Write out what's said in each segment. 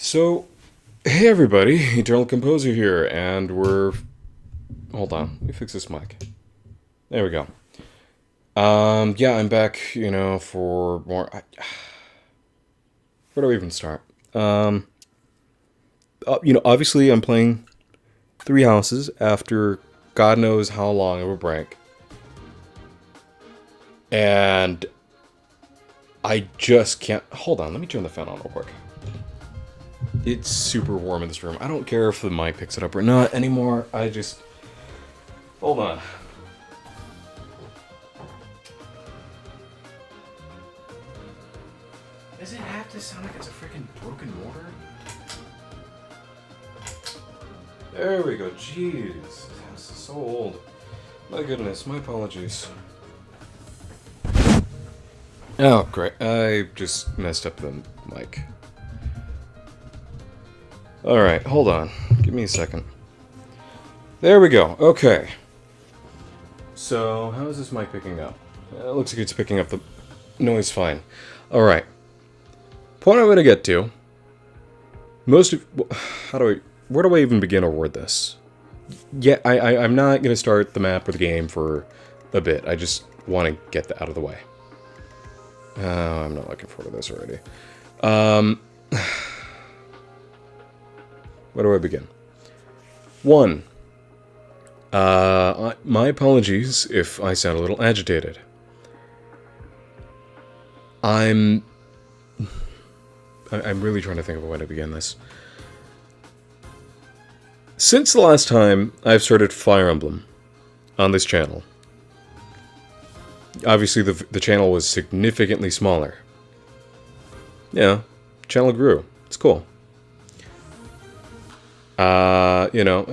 So, hey everybody, Eternal Composer here, and we're... Hold on, let me fix this mic. There we go. Yeah, I'm back, for more... Where do I even start? Obviously I'm playing Three Houses after God knows how long of a break. And I just can't... Hold on, let me turn the fan on real quick. It's super warm in this room. I don't care if the mic picks it up or not anymore. I just... Hold on. Does it have to sound like it's a freaking broken motor? There we go. Jeez. This house is so old. My goodness. My apologies. Oh, great. I just messed up the mic. Alright, hold on. Give me a second. There we go. Okay. So, how is this mic picking up? It looks like it's picking up the noise fine. Alright. Point I'm going to get to. Where do I even begin to word this? Yeah, I'm not going to start the map or the game for a bit. I just want to get that out of the way. I'm not looking forward to this already. Where do I begin? One. My apologies if I sound a little agitated. I'm really trying to think of a way to begin this. Since the last time I've started Fire Emblem on this channel, obviously the channel was significantly smaller. Yeah, channel grew. It's cool.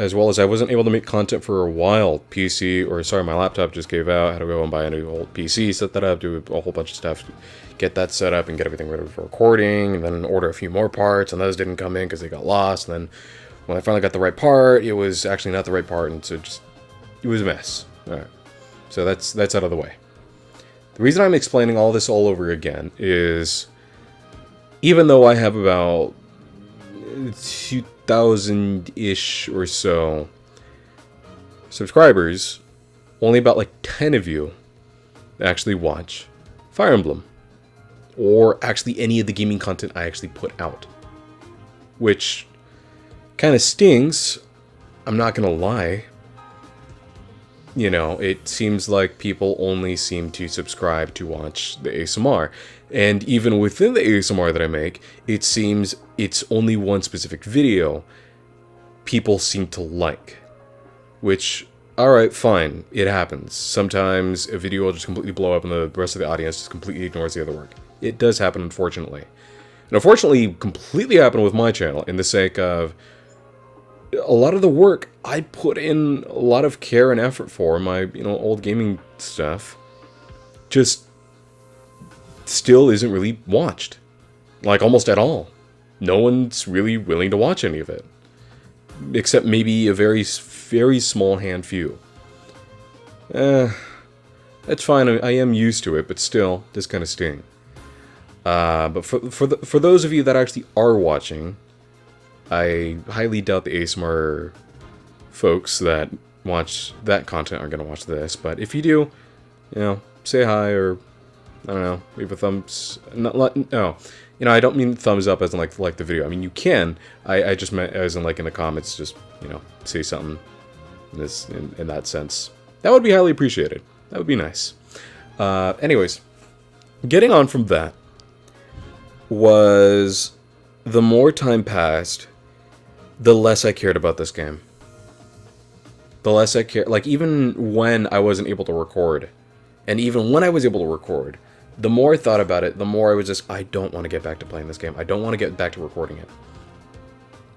As well as I wasn't able to make content for a while. My laptop just gave out. I had to go and buy a new old PC, set that up, do a whole bunch of stuff, get that set up and get everything ready for recording, and then order a few more parts, and those didn't come in because they got lost, and then when I finally got the right part, it was actually not the right part, and so it was a mess. Alright. So that's out of the way. The reason I'm explaining all this all over again is, even though I have about 2,000-ish or so subscribers, only about like 10 of you actually watch Fire Emblem, or actually any of the gaming content I actually put out, which kind of stings. I'm not gonna lie. It seems like people only seem to subscribe to watch the ASMR. And even within the ASMR that I make, it seems it's only one specific video people seem to like. Which, alright, fine, it happens. Sometimes a video will just completely blow up and the rest of the audience just completely ignores the other work. It does happen, unfortunately. And unfortunately, completely happened with my channel, in the sake of a lot of the work I put in a lot of care and effort for, my, old gaming stuff, just still isn't really watched. Like, almost at all. No one's really willing to watch any of it. Except maybe a very, very small hand few. That's fine, I am used to it, but still, does kind of sting. But for those of you that actually are watching, I highly doubt the ASMR folks that watch that content are going to watch this, but if you do, say hi, or, I don't know, leave a thumbs... No, I don't mean thumbs up as in like the video. I mean, you can. I just meant as in like in the comments, just, say something in that sense. That would be highly appreciated. That would be nice. Anyways, getting on from that was, the more time passed, the less I cared about this game. The less I cared. Like, even when I wasn't able to record, and even when I was able to record, the more I thought about it, the more I was just, I don't want to get back to playing this game. I don't want to get back to recording it.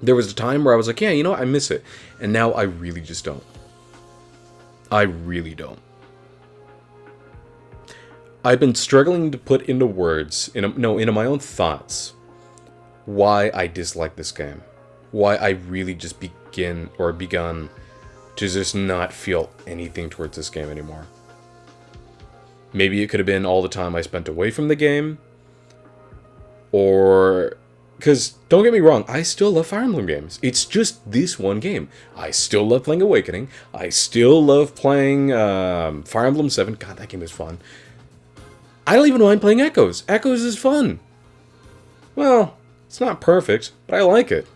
There was a time where I was like, yeah, I miss it. And now I really just don't. I really don't. I've been struggling to put into words, into my own thoughts, why I dislike this game. Why I really just begun to just not feel anything towards this game anymore. Maybe it could have been all the time I spent away from the game, or Because, don't get me wrong, I still love Fire Emblem games. It's just this one game. I still love playing Awakening. I still love playing Fire Emblem 7. God, that game is fun. I don't even mind playing Echoes. Echoes is fun. Well, it's not perfect, but I like it.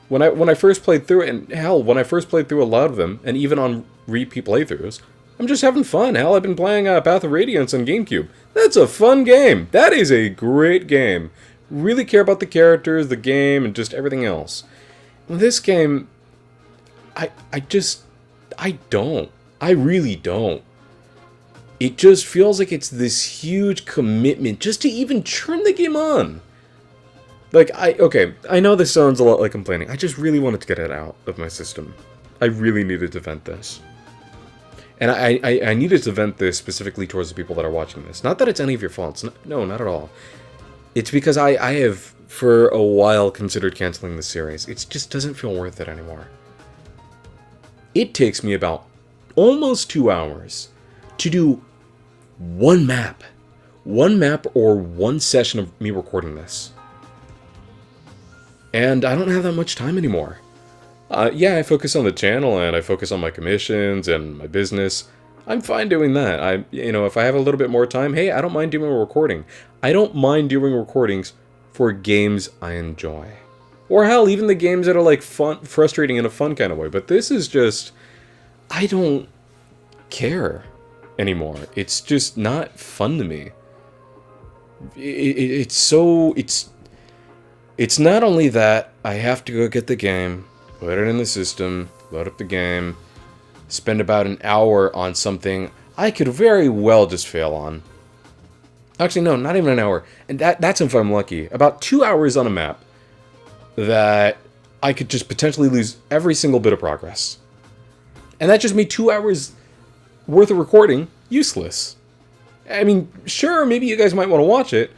When I first played through it, and hell, when I first played through a lot of them, and even on repeat playthroughs, I'm just having fun. Hell, I've been playing Path of Radiance on GameCube. That's a fun game. That is a great game. Really care about the characters, the game, and just everything else. This game, I don't. I really don't. It just feels like it's this huge commitment just to even turn the game on. Like, okay, I know this sounds a lot like complaining. I just really wanted to get it out of my system. I really needed to vent this. And I needed to vent this specifically towards the people that are watching this. Not that it's any of your faults. No, not at all. It's because I have, for a while, considered canceling the series. It just doesn't feel worth it anymore. It takes me about almost 2 hours to do one map. One map or one session of me recording this. And I don't have that much time anymore. Yeah, I focus on the channel and I focus on my commissions and my business. I'm fine doing that. If I have a little bit more time, hey, I don't mind doing a recording. I don't mind doing recordings for games I enjoy. Or hell, even the games that are like fun, frustrating in a fun kind of way. But this is just, I don't care anymore. It's just not fun to me. It's not only that I have to go get the game, put it in the system, load up the game, spend about an hour on something I could very well just fail on. Actually, no, not even an hour. And that's if I'm lucky. About 2 hours on a map that I could just potentially lose every single bit of progress. And that's just me 2 hours worth of recording useless. I mean, sure, maybe you guys might want to watch it,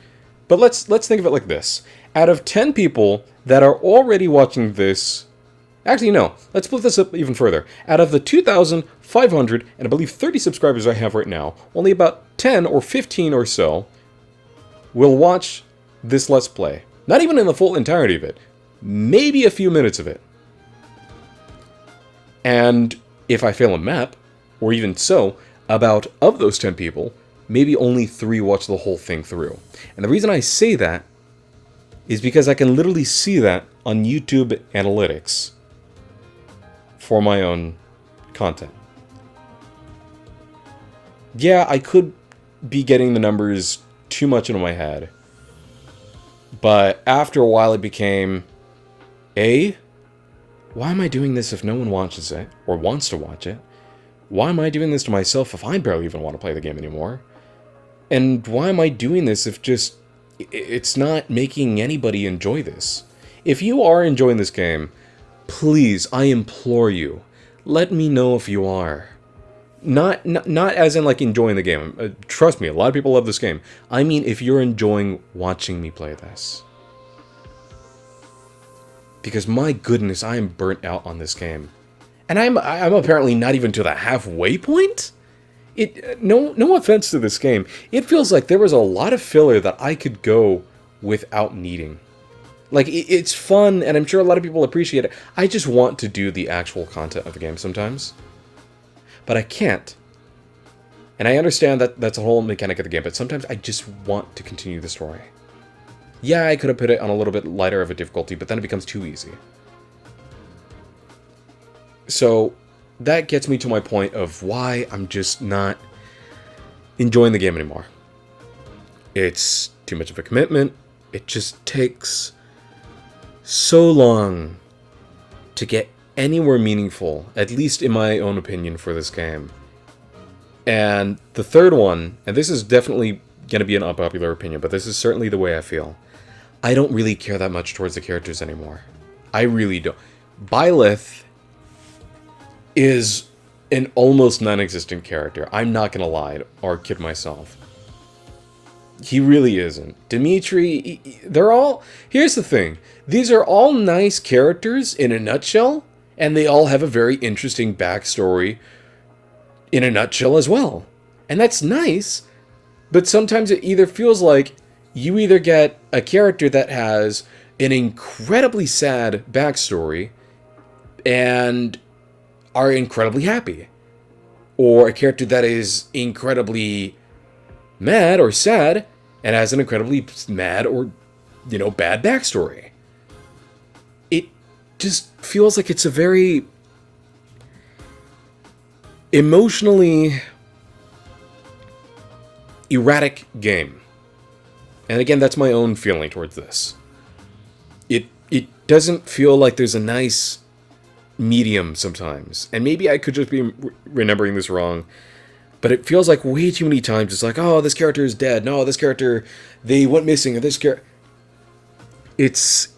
but let's think of it like this. Out of 10 people that are already watching this... Actually, no. Let's split this up even further. Out of the 2,500 and I believe 30 subscribers I have right now, only about 10 or 15 or so will watch this Let's Play. Not even in the full entirety of it. Maybe a few minutes of it. And if I fail a map, or even so, about of those 10 people, maybe only 3 watch the whole thing through. And the reason I say that is because I can literally see that on YouTube analytics for my own content. Yeah, I could be getting the numbers too much into my head, but after a while it became, why am I doing this if no one watches it, or wants to watch it? Why am I doing this to myself if I barely even want to play the game anymore? And why am I doing this if just, it's not making anybody enjoy this? If you are enjoying this game, please, I implore you, let me know if you are. Not as in like enjoying the game. Trust me, a lot of people love this game. I mean if you're enjoying watching me play this. Because my goodness, I am burnt out on this game. And I'm apparently not even to the halfway point? No offense to this game. It feels like there was a lot of filler that I could go without needing. Like, it's fun, and I'm sure a lot of people appreciate it. I just want to do the actual content of the game sometimes. But I can't. And I understand that that's a whole mechanic of the game, but sometimes I just want to continue the story. Yeah, I could have put it on a little bit lighter of a difficulty, but then it becomes too easy. So, that gets me to my point of why I'm just not enjoying the game anymore. It's too much of a commitment. It just takes so long to get anywhere meaningful, at least in my own opinion, for this game. And the third one, and this is definitely going to be an unpopular opinion, but this is certainly the way I feel. I don't really care that much towards the characters anymore. I really don't. Byleth is an almost non-existent character. I'm not going to lie or kid myself. He really isn't. Dimitri, they're all... Here's the thing. These are all nice characters in a nutshell, and they all have a very interesting backstory in a nutshell as well. And that's nice, but sometimes it either feels like you either get a character that has an incredibly sad backstory and are incredibly happy, or a character that is incredibly mad or sad and has an incredibly mad or, bad backstory. It just feels like it's a very emotionally erratic game. And again, that's my own feeling towards this. It doesn't feel like there's a nice medium sometimes. And maybe I could just be remembering this wrong, but it feels like way too many times it's like, oh, this character is dead. No, this character, they went missing. Or this character... It's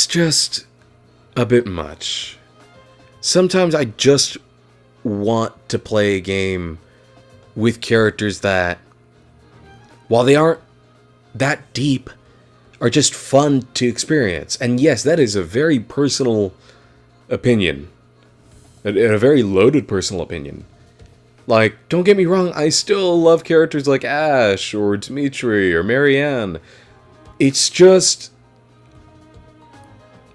just a bit much. Sometimes I just want to play a game with characters that, while they aren't that deep, are just fun to experience. And yes, that is a very personal opinion. A very loaded personal opinion. Like, don't get me wrong, I still love characters like Ash, or Dimitri, or Marianne. It's just...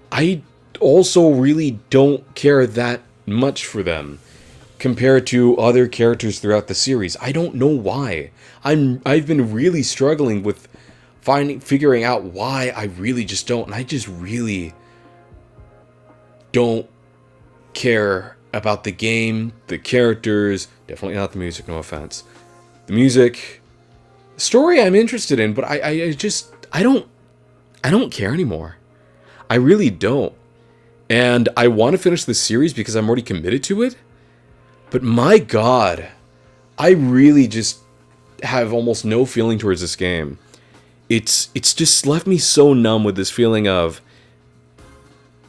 I also really don't care that much for them compared to other characters throughout the series. I don't know why. I've been really struggling with figuring out why I really just don't. And I just really don't care about the game, the characters, definitely not the music, no offense. The music, story I'm interested in, but I don't care anymore. I really don't. And I want to finish this series because I'm already committed to it. But my God, I really just have almost no feeling towards this game. It's just left me so numb with this feeling of,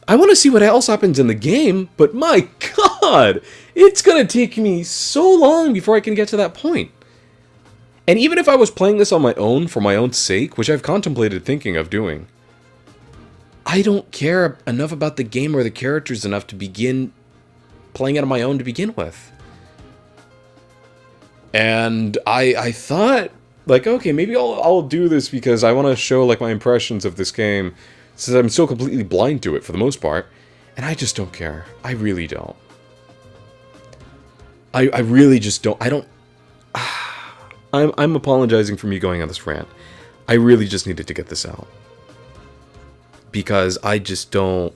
I want to see what else happens in the game, but my God, it's going to take me so long before I can get to that point. And even if I was playing this on my own, for my own sake, which I've contemplated thinking of doing, I don't care enough about the game or the characters enough to begin playing it on my own to begin with. And I thought, like, okay, maybe I'll do this because I want to show, like, my impressions of this game, since I'm so completely blind to it for the most part. And I just don't care. I really don't. I really just don't. I don't... I'm apologizing for me going on this rant. I really just needed to get this out. Because I just don't...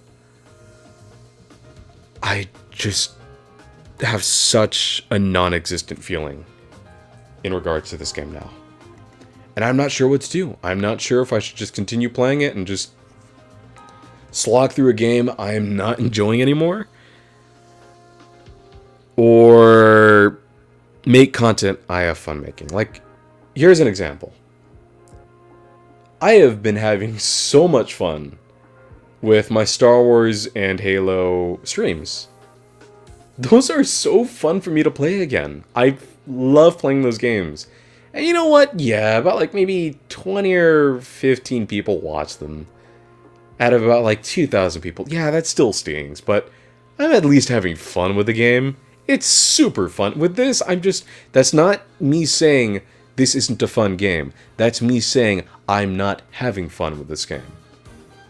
I just have such a non-existent feeling in regards to this game now. And I'm not sure what to do. I'm not sure if I should just continue playing it and just slog through a game I'm not enjoying anymore, or make content I have fun making. Like, here's an example. I have been having so much fun with my Star Wars and Halo streams. Those are so fun for me to play again. I love playing those games. And you know what? Yeah, about like maybe 20 or 15 people watch them. Out of about like 2,000 people. Yeah, that still stings, but I'm at least having fun with the game. It's super fun. With this, that's not me saying this isn't a fun game. That's me saying I'm not having fun with this game.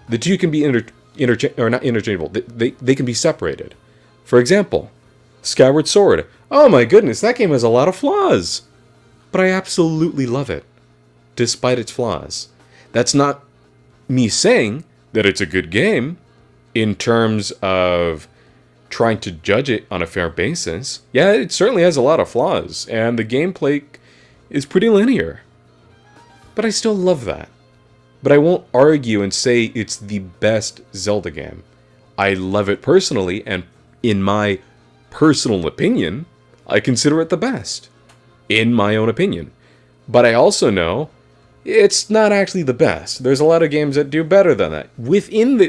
The two can be not interchangeable. They can be separated. For example, Skyward Sword. Oh my goodness, that game has a lot of flaws. But I absolutely love it, despite its flaws. That's not me saying that it's a good game in terms of trying to judge it on a fair basis. Yeah, it certainly has a lot of flaws, and the gameplay is pretty linear. But I still love that. But I won't argue and say it's the best Zelda game. I love it personally, and in my personal opinion, I consider it the best. In my own opinion. But I also know it's not actually the best. There's a lot of games that do better than that within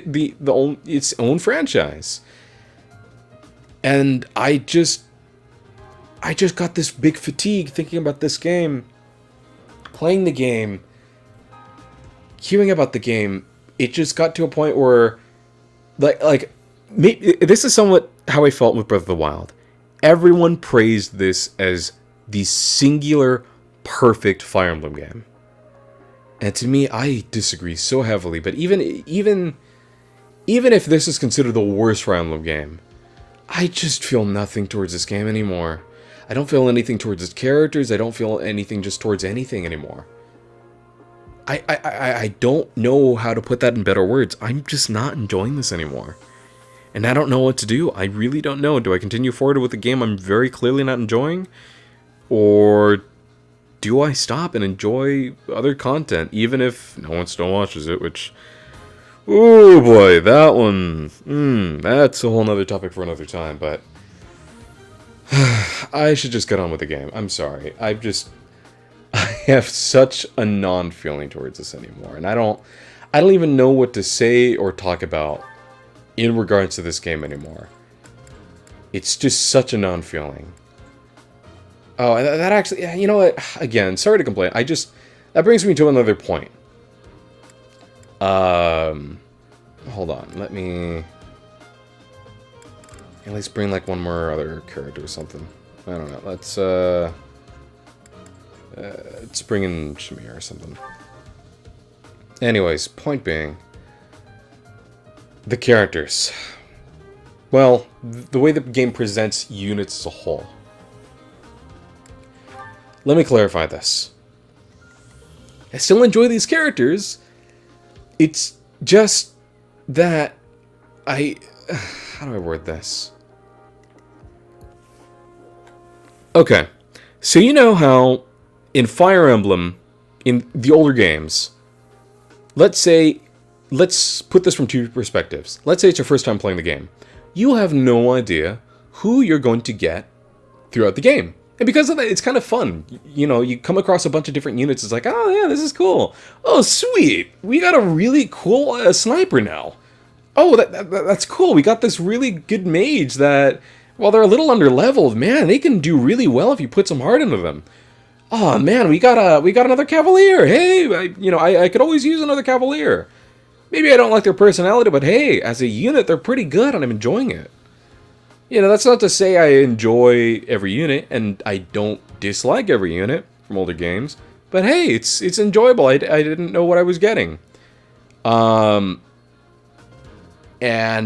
its own franchise. And I just got this big fatigue thinking about this game, playing the game, hearing about the game. It just got to a point where, this is somewhat how I felt with Breath of the Wild. Everyone praised this as the singular perfect Fire Emblem game. And to me, I disagree so heavily. But even if this is considered the worst Fire Emblem game, I just feel nothing towards this game anymore. I don't feel anything towards its characters. I don't feel anything just towards anything anymore. I don't know how to put that in better words. I'm just not enjoying this anymore. And I don't know what to do. I really don't know. Do I continue forward with the game I'm very clearly not enjoying? Or do I stop and enjoy other content, even if no one still watches it, which... Oh boy, that one... that's a whole nother topic for another time, but... I should just get on with the game. I'm sorry. I have such a non-feeling towards this anymore, and I don't even know what to say or talk about in regards to this game anymore. It's just such a non-feeling. Oh, that actually, you know what? Again, sorry to complain. That brings me to another point. Hold on. Let me at least bring like one more other character or something. I don't know. Let's bring in Shamir or something. Anyways, point being, the characters. Well, the way the game presents units as a whole. Let me clarify this. I still enjoy these characters. It's just that how do I word this? Okay. So you know how in Fire Emblem, in the older games, let's put this from two perspectives. Let's say it's your first time playing the game. You have no idea who you're going to get throughout the game. And because of that, it's kind of fun. You know, you come across a bunch of different units. It's like, oh yeah, this is cool. Oh, sweet. We got a really cool sniper now. Oh, that's cool. We got this really good mage that, while they're a little under-leveled, man, they can do really well if you put some heart into them. Oh man, we got another Cavalier. Hey, I could always use another Cavalier. Maybe I don't like their personality, but hey, as a unit, they're pretty good, and I'm enjoying it. You know, that's not to say I enjoy every unit, and I don't dislike every unit from older games. But hey, it's enjoyable. I didn't know what I was getting. And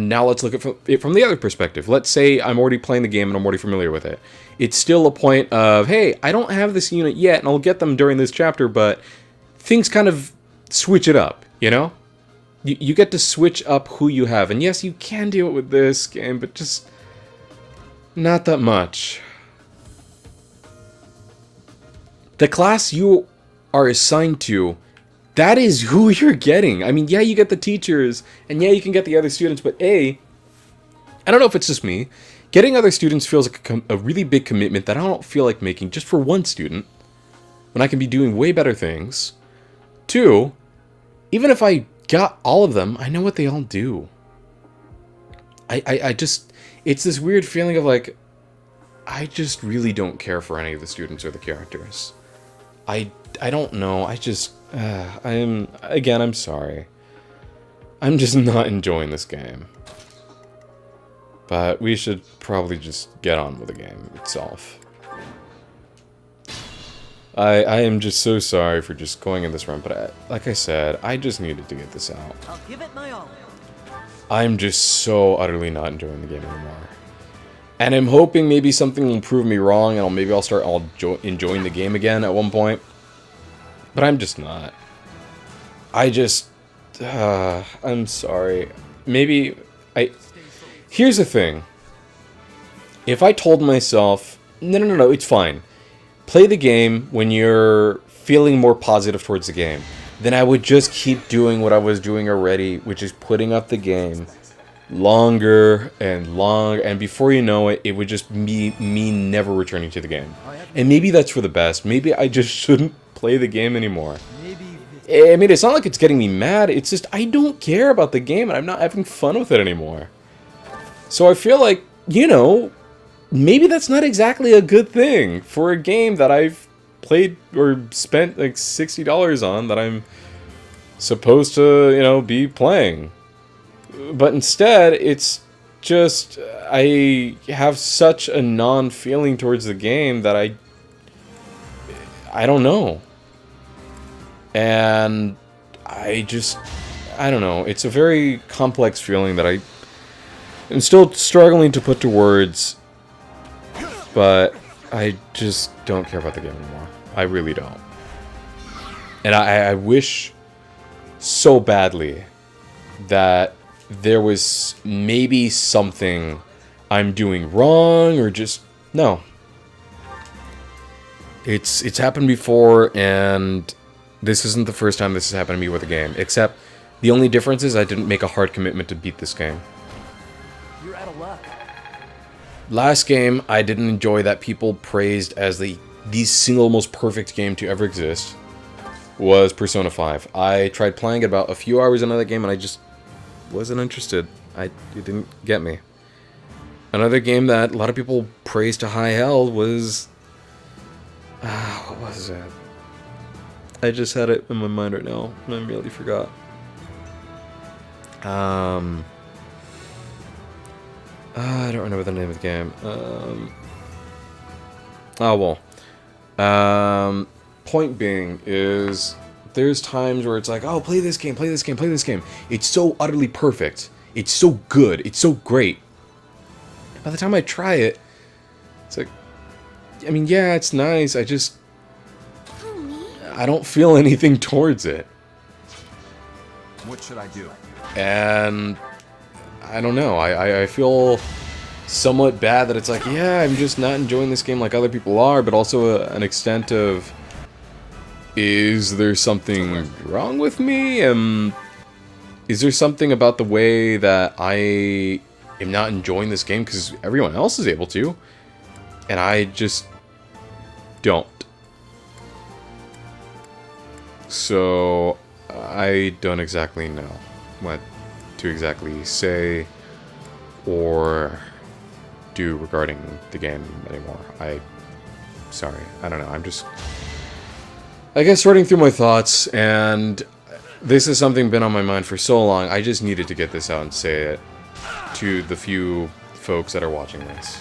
now let's look at it from the other perspective. Let's say I'm already playing the game and I'm already familiar with it. It's still a point of, hey, I don't have this unit yet, and I'll get them during this chapter, but things kind of switch it up, you know? You get to switch up who you have. And yes, you can do it with this game, but just not that much. The class you are assigned to, that is who you're getting. I mean, yeah, you get the teachers, and yeah, you can get the other students, but I don't know if it's just me, getting other students feels like a really big commitment that I don't feel like making just for one student, when I can be doing way better things. 2, even if I got all of them, I know what they all do. I just, it's this weird feeling of like, I just really don't care for any of the students or the characters. I don't know, I'm sorry. I'm just not enjoying this game. But we should probably just get on with the game itself. I am just so sorry for just going in this run, but like I said, I just needed to get this out. I'll give it my all. I'm just so utterly not enjoying the game anymore. And I'm hoping maybe something will prove me wrong, and maybe I'll start enjoying the game again at one point. But I'm just not. I'm sorry. Here's the thing. If I told myself, no, it's fine. Play the game when you're feeling more positive towards the game, then I would just keep doing what I was doing already, which is putting up the game longer and longer, and before you know it, it would just be me never returning to the game. And maybe that's for the best. Maybe I just shouldn't play the game anymore. I mean, it's not like it's getting me mad, it's just I don't care about the game and I'm not having fun with it anymore. So I feel like, maybe that's not exactly a good thing for a game that I've played or spent like $60 on that I'm supposed to, be playing. But instead, it's just, I have such a non-feeling towards the game that I don't know. And I don't know. It's a very complex feeling that I'm still struggling to put to words, but I just don't care about the game anymore. I really don't. And I wish so badly that there was maybe something I'm doing wrong, or just... No. It's happened before, and this isn't the first time this has happened to me with a game. Except, the only difference is I didn't make a hard commitment to beat this game. You're out of luck. Last game, I didn't enjoy that people praised as the single most perfect game to ever exist, was Persona 5. I tried playing it about a few hours into that game, and I just wasn't interested. It didn't get me. Another game that a lot of people praised to high hell was... what was it? I just had it in my mind right now, and I really forgot. I don't remember the name of the game. Point being is, there's times where it's like, oh, play this game, play this game, play this game. It's so utterly perfect. It's so good. It's so great. By the time I try it, it's like, I mean, yeah, it's nice. I don't feel anything towards it. What should I do? And I don't know. I feel somewhat bad that it's like, yeah, I'm just not enjoying this game like other people are, but also an extent of, is there something wrong with me? Is there something about the way that I am not enjoying this game because everyone else is able to, and I just don't? So I don't exactly know what to exactly say or do regarding the game anymore. Sorry, I don't know. I'm just, I guess, sorting through my thoughts, and this is something been on my mind for so long. I just needed to get this out and say it to the few folks that are watching this.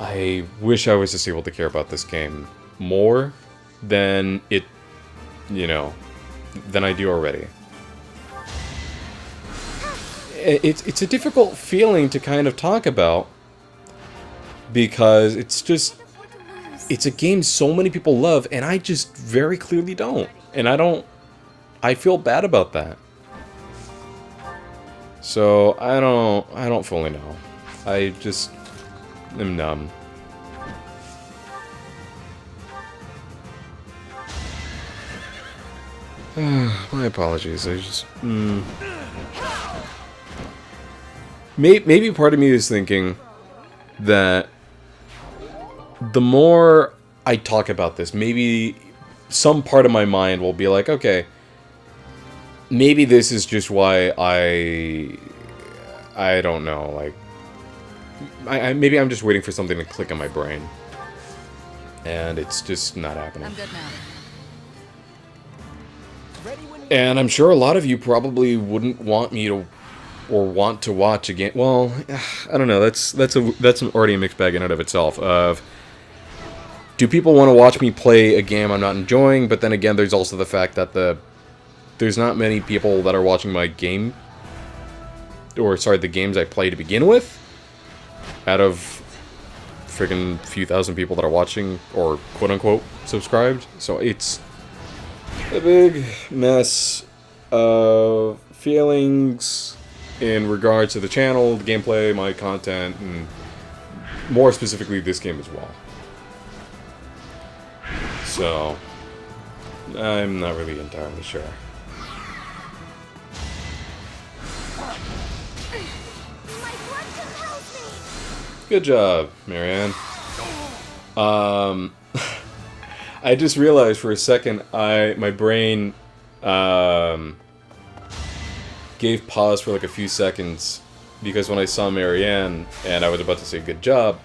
I wish I was just able to care about this game more than it, than I do already. It's a difficult feeling to kind of talk about, because it's a game so many people love, and I just very clearly don't. And I feel bad about that. So I don't fully know. I just am numb. My apologies. I just... Maybe part of me is thinking that the more I talk about this, maybe some part of my mind will be like, okay, maybe this is just why I don't know, like, maybe I'm just waiting for something to click in my brain, and it's just not happening. I'm good now. And I'm sure a lot of you probably wouldn't want me to, or want to watch a game. Well, I don't know. That's already a mixed bag in and of itself. Of, do people want to watch me play a game I'm not enjoying? But then again, there's also the fact that there's not many people that are watching my game, or sorry, the games I play to begin with, out of friggin' few thousand people that are watching, or quote-unquote subscribed. So it's a big mess of feelings in regards to the channel, the gameplay, my content, and more specifically this game as well. So I'm not really entirely sure. Good job, Marianne. I just realized for a second my brain gave pause for like a few seconds, because when I saw Marianne and I was about to say good job,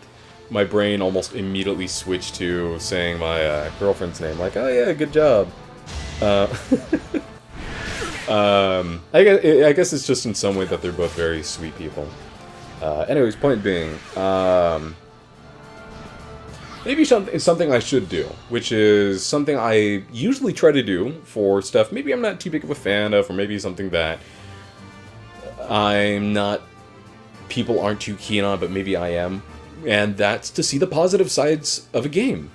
my brain almost immediately switched to saying my girlfriend's name, like, oh yeah, good job. I guess it's just in some way that they're both very sweet people. Anyways, point being, maybe something I should do, which is something I usually try to do for stuff maybe I'm not too big of a fan of, or maybe something that people aren't too keen on, but maybe I am. And that's to see the positive sides of a game.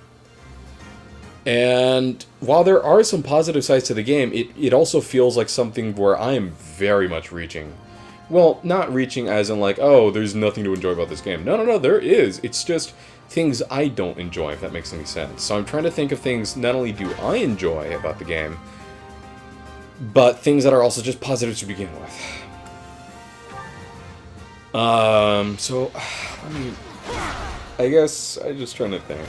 And while there are some positive sides to the game, it also feels like something where I am very much reaching. Well, not reaching as in like, oh, there's nothing to enjoy about this game. No, there is. It's just things I don't enjoy, if that makes any sense. So I'm trying to think of things not only do I enjoy about the game, but things that are also just positives to begin with. So, I guess I'm just trying to think.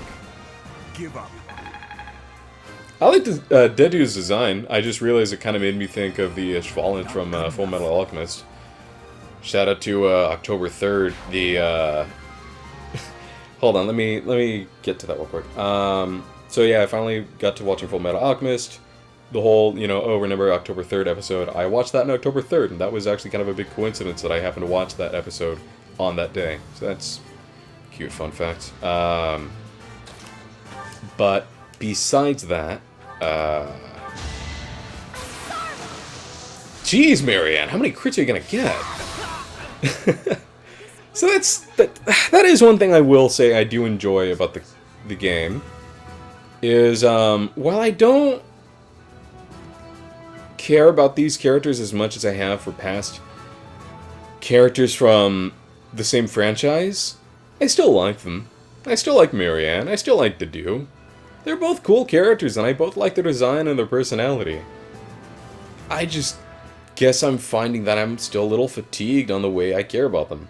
Give up. I like the Dedu's design. I just realized it kind of made me think of the Ishvalan from Full Metal Alchemist. Shout out to October 3rd. The hold on, let me get to that real quick. So yeah, I finally got to watching Full Metal Alchemist. The whole, remember October 3rd episode. I watched that on October 3rd, and that was actually kind of a big coincidence that I happened to watch that episode on that day. So that's a cute fun fact. But besides that, jeez, Marianne, how many crits are you gonna get? So that is one thing I will say I do enjoy about the game. Is while I don't care about these characters as much as I have for past characters from the same franchise, I still like them. I still like Marianne. I still like Dedu. They're both cool characters, and I both like their design and their personality. I just guess I'm finding that I'm still a little fatigued on the way I care about them.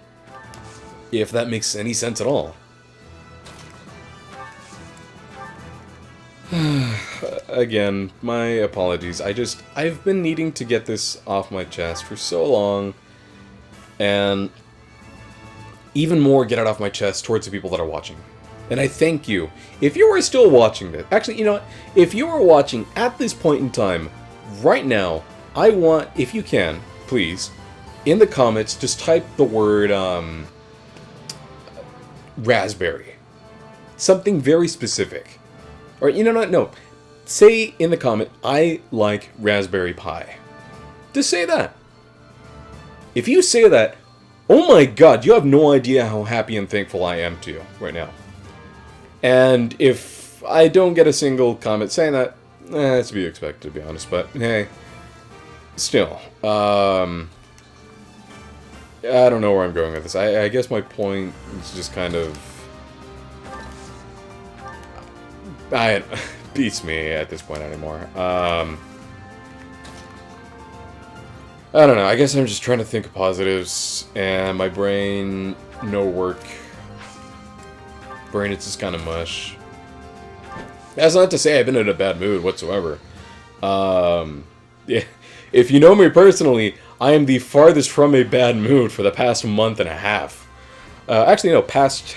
If that makes any sense at all. Again, my apologies. I've been needing to get this off my chest for so long, and even more get it off my chest towards the people that are watching. And I thank you. If you are still watching this, actually, you know what? If you are watching at this point in time, right now, I want, if you can, please, in the comments, just type the word, raspberry. Something very specific. Or, you know what? No. Say in the comment, I like Raspberry Pie. Just say that. If you say that, oh my god, you have no idea how happy and thankful I am to you right now. And if I don't get a single comment saying that, it's to be expected, to be honest, but hey, still, I don't know where I'm going with this. I guess my point is just kind of, beats me at this point anymore. I don't know, I guess I'm just trying to think of positives, and my brain, no work. Brain, it's just kind of mush. That's not to say I've been in a bad mood whatsoever. Yeah, if you know me personally, I am the farthest from a bad mood for the past month and a half. Actually, no, past...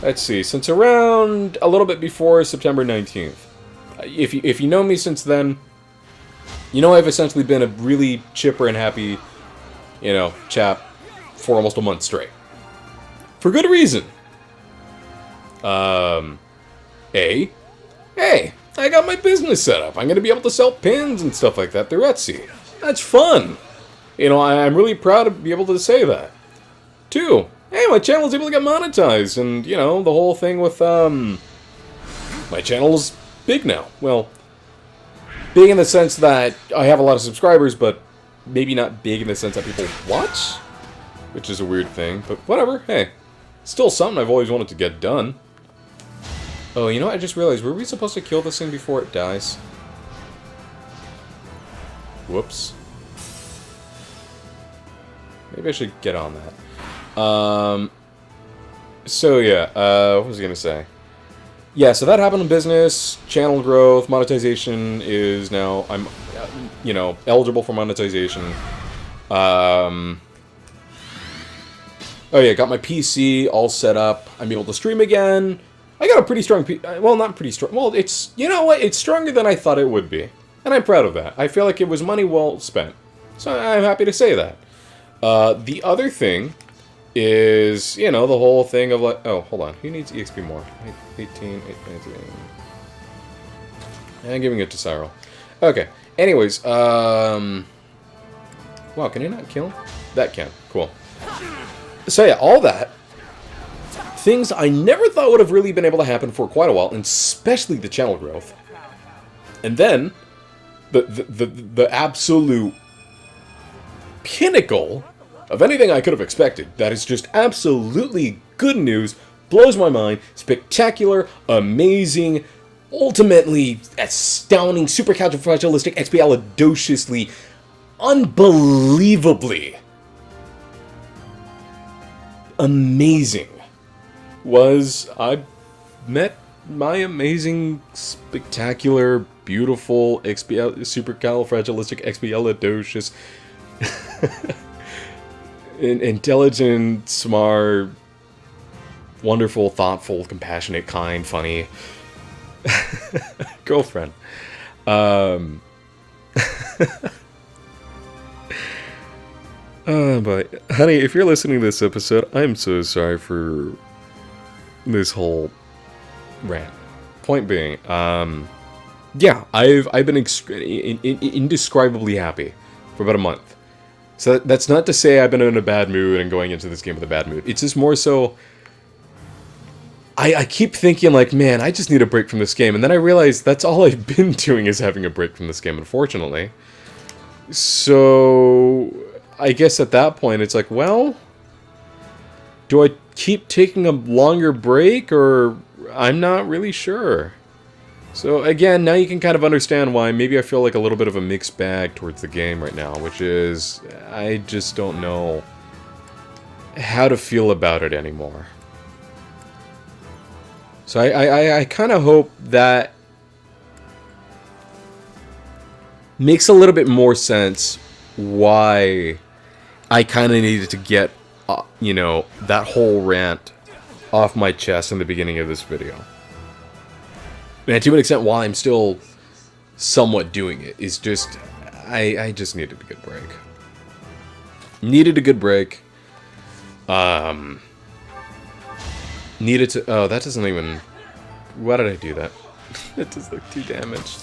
Let's see, since around a little bit before September 19th. If you know me since then, you know I've essentially been a really chipper and happy, chap for almost a month straight. For good reason. Hey, I got my business set up. I'm gonna be able to sell pins and stuff like that through Etsy. That's fun. I'm really proud to be able to say that. 2, hey, my channel's able to get monetized, and, the whole thing with, my channel's big now. Well, big in the sense that I have a lot of subscribers, but maybe not big in the sense that people watch, which is a weird thing, but whatever, hey. Still something I've always wanted to get done. Oh, you know what? I just realized, were we supposed to kill this thing before it dies? Whoops. Maybe I should get on that. So yeah, what was I gonna say? Yeah, so that happened in business, channel growth, monetization is now, I'm, eligible for monetization. Oh yeah, got my PC all set up, I'm able to stream again. I got a pretty strong well, not pretty strong, well, it's, you know what, it's stronger than I thought it would be. And I'm proud of that. I feel like it was money well spent. So I'm happy to say that. The other thing is, you know, the whole thing of like, oh, hold on, who needs EXP more? 18, 19. I'm giving it to Cyril. Okay, anyways, wow, can you not kill him? That can, cool. So yeah, all that, things I never thought would have really been able to happen for quite a while, and especially the channel growth. And then, the absolute pinnacle of anything I could have expected. That is just absolutely good news, blows my mind, spectacular, amazing, ultimately astounding, supercalifragilistic, expialidociously, unbelievably amazing was I met my amazing, spectacular, beautiful, supercalifragilistic, expialidocious, intelligent, smart, wonderful, thoughtful, compassionate, kind, funny girlfriend. But honey, if you're listening to this episode, I'm so sorry for this whole rant. Point being, yeah, I've been indescribably happy for about a month. So that's not to say I've been in a bad mood and going into this game with a bad mood. It's just more so, I keep thinking like, man, I just need a break from this game. And then I realize that's all I've been doing is having a break from this game, unfortunately. So I guess at that point it's like, well, do I keep taking a longer break, or I'm not really sure. So again, now you can kind of understand why maybe I feel like a little bit of a mixed bag towards the game right now, which is I just don't know how to feel about it anymore. So I kind of hope that makes a little bit more sense why I kind of needed to get, you know, that whole rant off my chest in the beginning of this video. And to an extent, while I'm still somewhat doing it, is just, I just needed a good break. Needed a good break. Needed to, oh, that doesn't even, why did I do that? That does look 2 damage.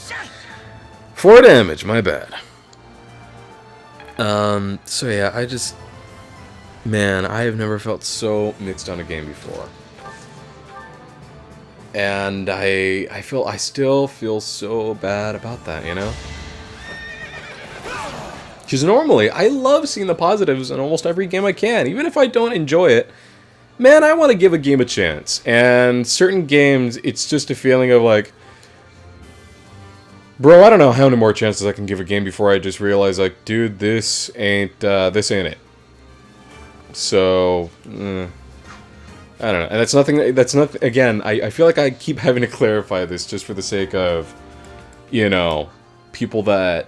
4 damage, my bad. So yeah, I just, man, I have never felt so mixed on a game before. And I still feel so bad about that, you know? Because normally, I love seeing the positives in almost every game I can. Even if I don't enjoy it, man, I want to give a game a chance. And certain games, it's just a feeling of like, bro, I don't know how many more chances I can give a game before I just realize, like, dude, this ain't it. So, I don't know. And that's nothing, again, I feel like I keep having to clarify this just for the sake of, you know, people that,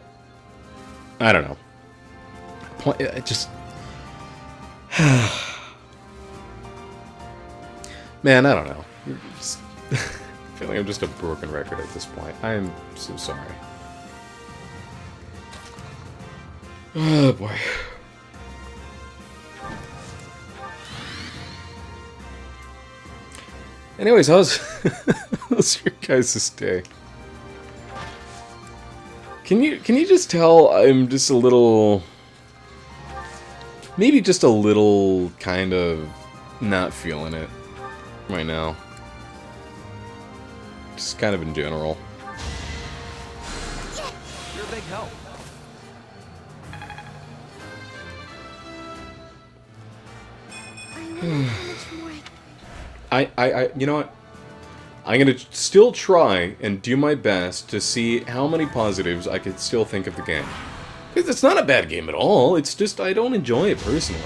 I don't know. Just, man, I don't know. I feel like I'm just a broken record at this point. I am so sorry. Oh, boy. Anyways, how's your guys' day? Can you just tell I'm just a little, maybe just a little kind of not feeling it right now. Just kind of in general. You're a big help. You know what? I'm gonna still try and do my best to see how many positives I could still think of the game. Because it's not a bad game at all, it's just I don't enjoy it personally.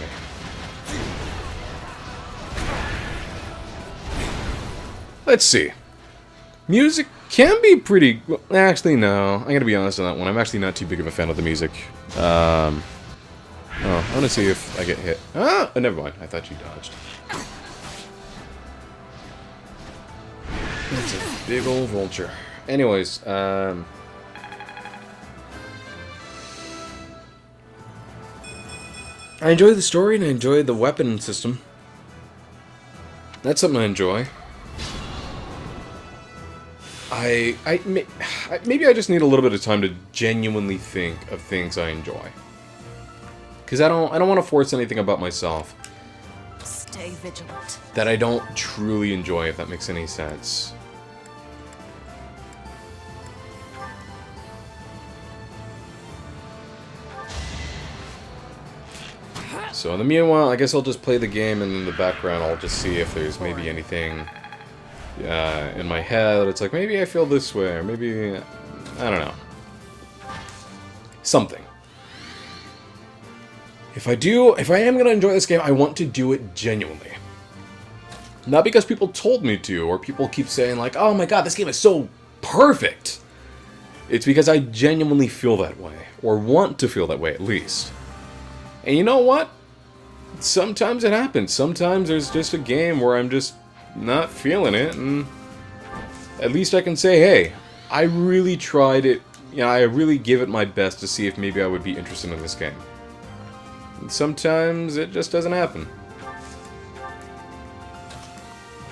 Let's see. Music can be pretty... Well, actually, no. I'm gonna be honest on that one. I'm actually not too big of a fan of the music. Oh, I wanna see if I get hit. Ah! Oh, never mind. I thought you dodged. That's a big old vulture. Anyways, I enjoy the story and I enjoy the weapon system. That's something I enjoy. Maybe I just need a little bit of time to genuinely think of things I enjoy. Because I don't want to force anything about myself. Stay vigilant. That I don't truly enjoy, if that makes any sense. So in the meanwhile, I guess I'll just play the game, and in the background I'll just see if there's maybe anything in my head. It's like, maybe I feel this way, or maybe, I don't know. Something. If I am going to enjoy this game, I want to do it genuinely. Not because people told me to, or people keep saying like, oh my god, this game is so perfect. It's because I genuinely feel that way, or want to feel that way at least. And you know what? Sometimes it happens. Sometimes there's just a game where I'm just not feeling it, and at least I can say, hey, I really tried it. You know, I really give it my best to see if maybe I would be interested in this game. And sometimes it just doesn't happen.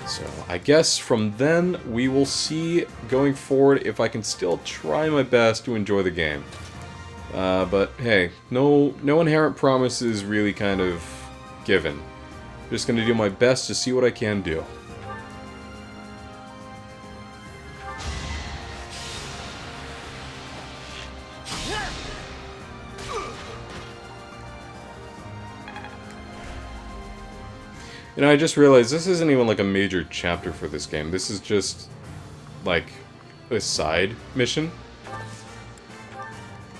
So I guess from then we will see going forward if I can still try my best to enjoy the game. But hey, no inherent promise is really kind of given. Just gonna do my best to see what I can do. You know, I just realized this isn't even like a major chapter for this game. This is just like a side mission.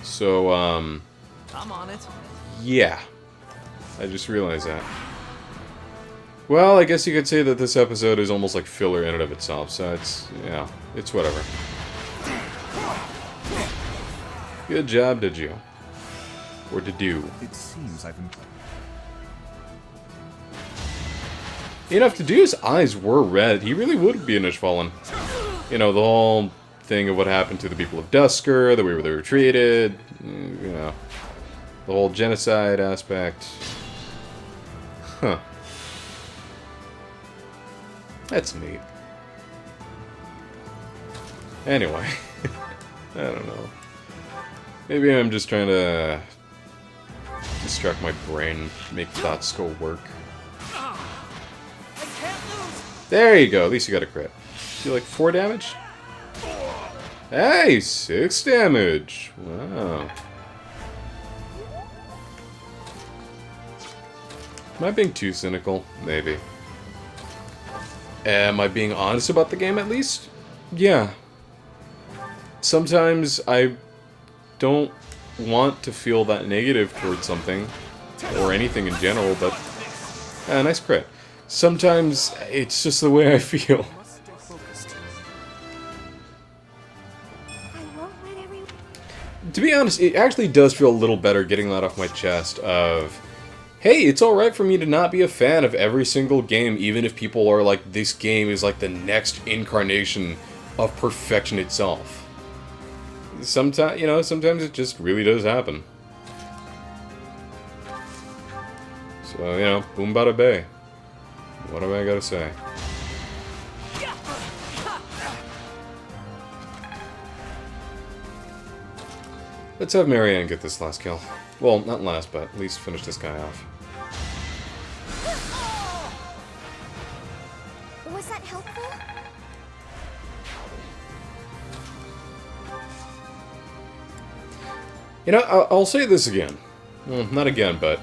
So, I'm on it. yeah. I just realized that. Well, I guess you could say that this episode is almost like filler in and of itself, so it's, yeah, it's whatever. Good job, did you? Or did you? It seems I've been... Enough to Do's eyes were red. He really would be an Ishvalan. You know, the whole thing of what happened to the people of Dusker, the way they were treated, you know, the whole genocide aspect. Huh. That's neat. Anyway, I don't know. Maybe I'm just trying to distract my brain, make thoughts go work. There you go, at least you got a crit. Do like 4 damage? Hey, 6 damage! Wow. Am I being too cynical? Maybe. Am I being honest about the game at least? Yeah. Sometimes I don't want to feel that negative towards something, or anything in general, but... nice crit. Sometimes it's just the way I feel. To be honest, it actually does feel a little better getting that off my chest of, hey, it's alright for me to not be a fan of every single game, even if people are like, this game is like the next incarnation of perfection itself. Sometimes, you know, sometimes it just really does happen. So, you know, boom bada bay. What do I gotta say? Let's have Marianne get this last kill. Well, not last, but at least finish this guy off. Was that helpful? You know, I'll say this again. Well, not again, but,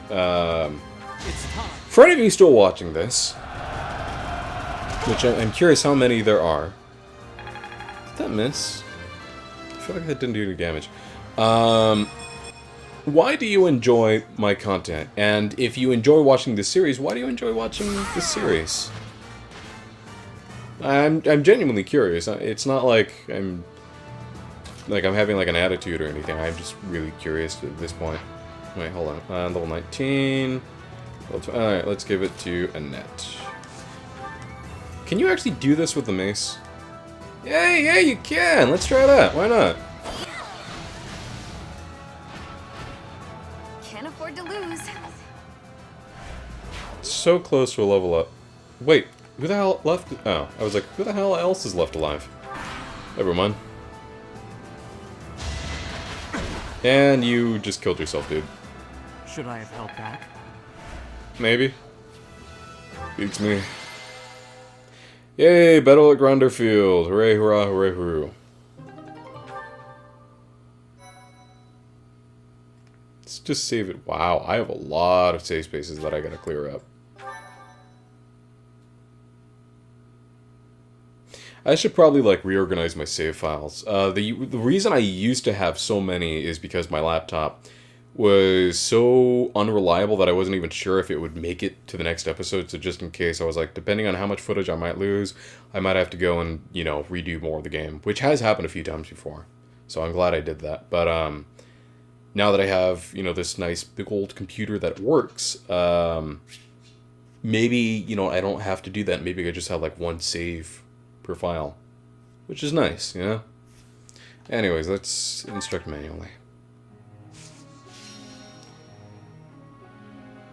It's time. for any of you still watching this, which I'm curious how many there are. Did that miss? I feel like that didn't do any damage. Why do you enjoy my content? And if you enjoy watching this series, why do you enjoy watching this series? I'm genuinely curious. It's not like I'm having like an attitude or anything. I'm just really curious at this point. Wait, hold on. Level 19. Alright, let's give it to Annette. Can you actually do this with the mace? Yeah, you can! Let's try that. Why not? Can't afford to lose. So close to a level up. Wait, Who the hell left? Oh, I was like, who the hell else is left alive? Never mind. And you just killed yourself, dude. Should I have held back? Maybe. Beats me. Yay, battle at Granderfield. Hooray, hurrah, hooray, hooroo. Let's just save it. Wow, I have a lot of save spaces that I gotta clear up. I should probably, like, reorganize my save files. The reason I used to have so many is because my laptop was so unreliable that I wasn't even sure if it would make it to the next episode, so just in case, I was like, depending on how much footage I might lose, I might have to go and, you know, redo more of the game, which has happened a few times before, so I'm glad I did that. But, now that I have, you know, this nice big old computer that works, maybe, you know, I don't have to do that. Maybe I just have, like, one save per file, which is nice, you know? Anyways, let's instruct manually.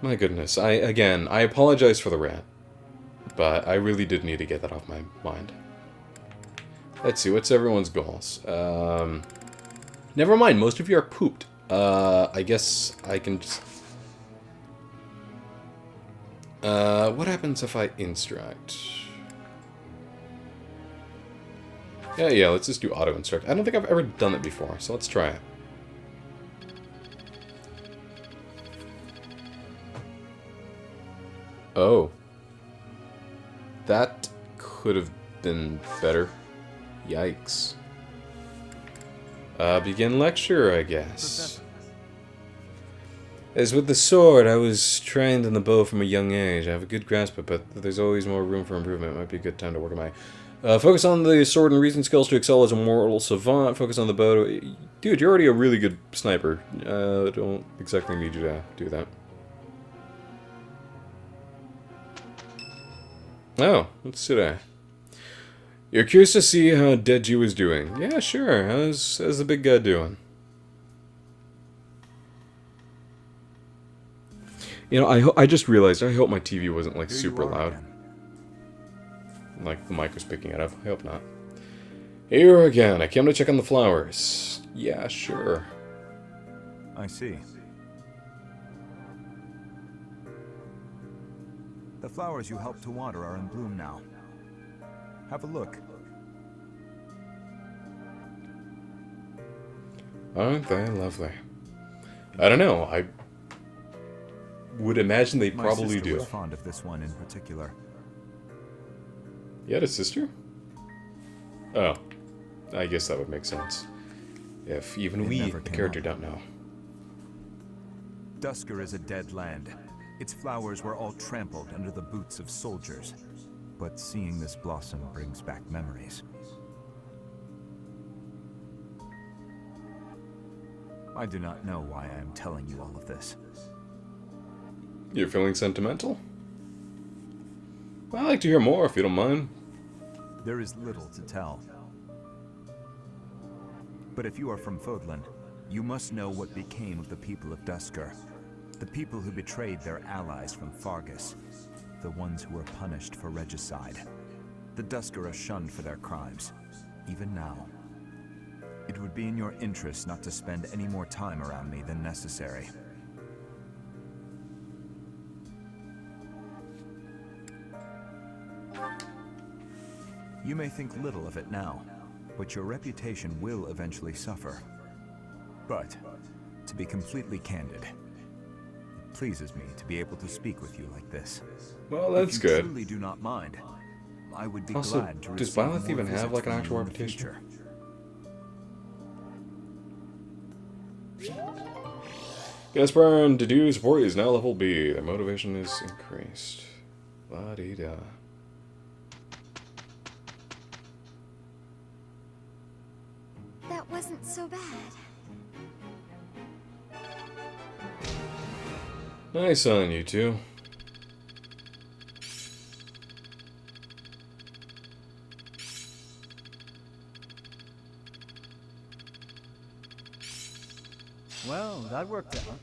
My goodness, I apologize for the rant, but I really did need to get that off my mind. Let's see, what's everyone's goals? Never mind, most of you are pooped. I guess I can just... what happens if I instruct? Yeah, let's just do auto-instruct. I don't think I've ever done it before, so let's try it. Oh. That could have been better. Yikes. Begin lecture, I guess. As with the sword, I was trained in the bow from a young age. I have a good grasp of it, but there's always more room for improvement. It might be a good time to work on my... focus on the sword and reason skills to excel as a mortal savant. Focus on the bow to... Dude, you're already a really good sniper. Don't exactly need you to do that. Oh, what's today? You're curious to see how Deji is doing. Yeah, sure. How's the big guy doing? You know, I just realized, I hope my TV wasn't, like, super loud. Like, the mic was picking it up. I hope not. Here again. I came to check on the flowers. Yeah, sure. I see. The flowers you helped to water are in bloom now. Have a look. Aren't they lovely? I don't know. I would imagine they probably My sister do. was fond of this one in particular. You had a sister? Oh. I guess that would make sense. If even we, the character, don't know. Dusker is a dead land. Its flowers were all trampled under the boots of soldiers. But seeing this blossom brings back memories. I do not know why I am telling you all of this. You're feeling sentimental? Well, I'd like to hear more, if you don't mind. There is little to tell. But if you are from Fodlan, you must know what became of the people of Dusker. The people who betrayed their allies from Fargus. The ones who were punished for regicide. The Dusker are shunned for their crimes, even now. It would be in your interest not to spend any more time around me than necessary. You may think little of it now, but your reputation will eventually suffer. But, to be completely candid, it pleases me to be able to speak with you like this. Well, that's if you good. truly do not mind, I would be Also, glad to does receive Byleth more even have, visits like, an from actual you in the reputation? future. Gaspar and Dedu support is now level B. Their motivation is increased. La-dee-da. That wasn't so bad. Nice on you two. Well, that worked out.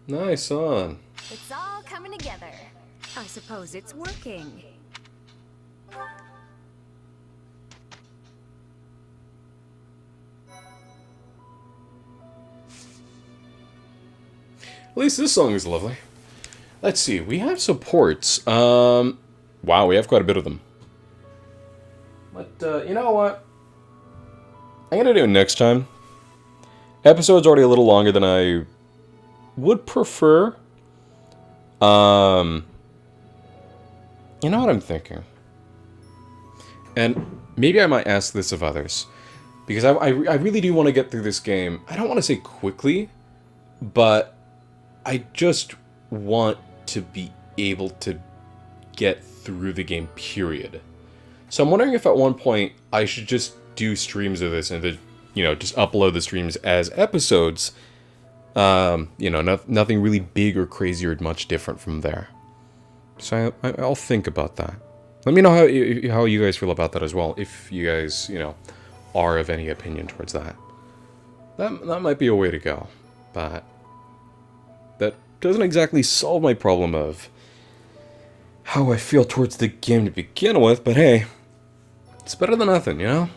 Nice on. It's all coming together. I suppose it's working. At least this song is lovely. Let's see, we have supports. Wow, we have quite a bit of them. But, you know what? I'm gonna do it next time. Episode's already a little longer than I would prefer. You know what I'm thinking? And maybe I might ask this of others. Because I really do want to get through this game. I don't want to say quickly, but I just want to be able to get through the game, period. So I'm wondering if at one point I should just do streams of this and, you know, just upload the streams as episodes. You know, nothing really big or crazy or much different from there. So I'll think about that. Let me know how you guys feel about that as well, if you guys, you know, are of any opinion towards that. That might be a way to go, but that doesn't exactly solve my problem of how I feel towards the game to begin with, but hey, it's better than nothing, you know?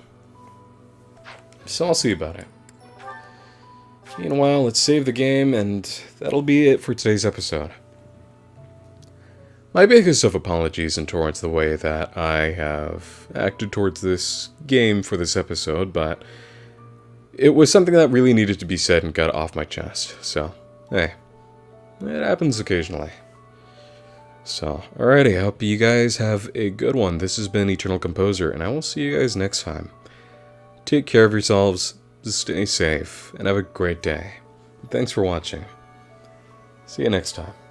So I'll see about it. Meanwhile, let's save the game, and that'll be it for today's episode. My biggest of apologies and towards the way that I have acted towards this game for this episode, but it was something that really needed to be said and got off my chest. So, hey, it happens occasionally. So, alrighty, I hope you guys have a good one. This has been Eternal Composer, and I will see you guys next time. Take care of yourselves, stay safe, and have a great day. Thanks for watching. See you next time.